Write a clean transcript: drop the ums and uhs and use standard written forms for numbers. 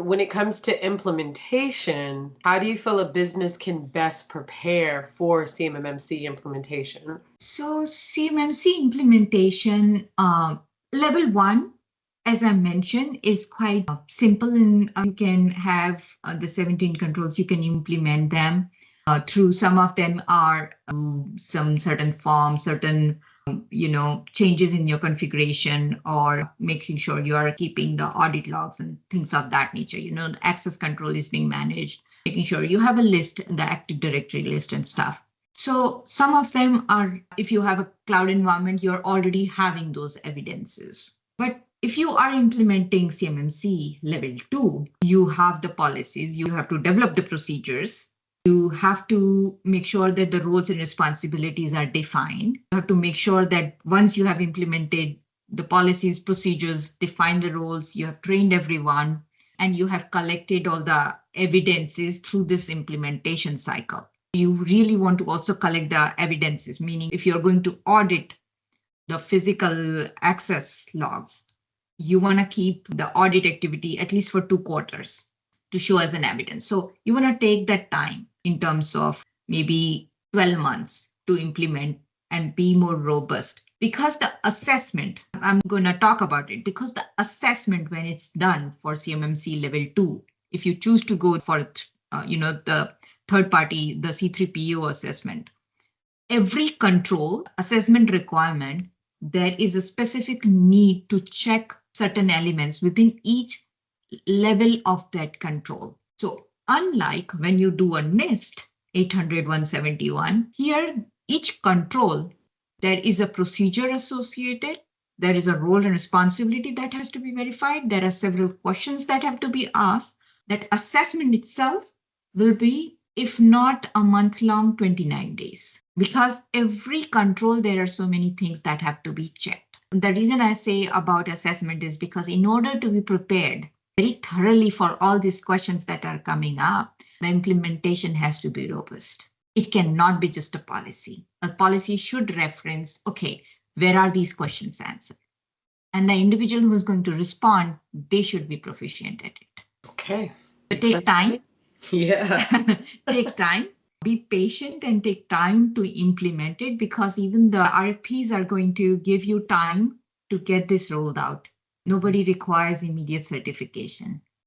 when it comes to implementation, how do you feel a business can best prepare for CMMC implementation? So CMMC implementation, level 1, as I mentioned, is quite simple, and you can have the 17 controls, you can implement them through. Some of them are some certain forms, certain changes in your configuration, or making sure you are keeping the audit logs and things of that nature. The access control is being managed, making sure you have a list, the Active Directory list and stuff. So some of them are, if you have a cloud environment, you're already having those evidences. But if you are implementing CMMC level 2, you have the policies, you have to develop the procedures. You have to make sure that the roles and responsibilities are defined. You have to make sure that once you have implemented the policies, procedures, defined the roles, you have trained everyone, and you have collected all the evidences through this implementation cycle. You really want to also collect the evidences, meaning if you're going to audit the physical access logs, you want to keep the audit activity at least for 2 quarters to show as an evidence. So you want to take that time in terms of maybe 12 months to implement and be more robust. Because the assessment, I'm going to talk about it, because the assessment, when it's done for CMMC level 2, if you choose to go for the third party, the C3PO assessment, every control assessment requirement, there is a specific need to check certain elements within each level of that control. So unlike when you do a NIST 800-171, here each control, there is a procedure associated, there is a role and responsibility that has to be verified, there are several questions that have to be asked. That assessment itself will be, if not a month long, 29 days. Because every control, there are so many things that have to be checked. The reason I say about assessment is because in order to be prepared very thoroughly for all these questions that are coming up, the implementation has to be robust. It cannot be just a policy. A policy should reference, okay, where are these questions answered? And the individual who is going to respond, they should be proficient at it. Okay. So take time. Yeah. Take time. Be patient and take time to implement it, because even the RFPs are going to give you time to get this rolled out. Nobody requires immediate certification.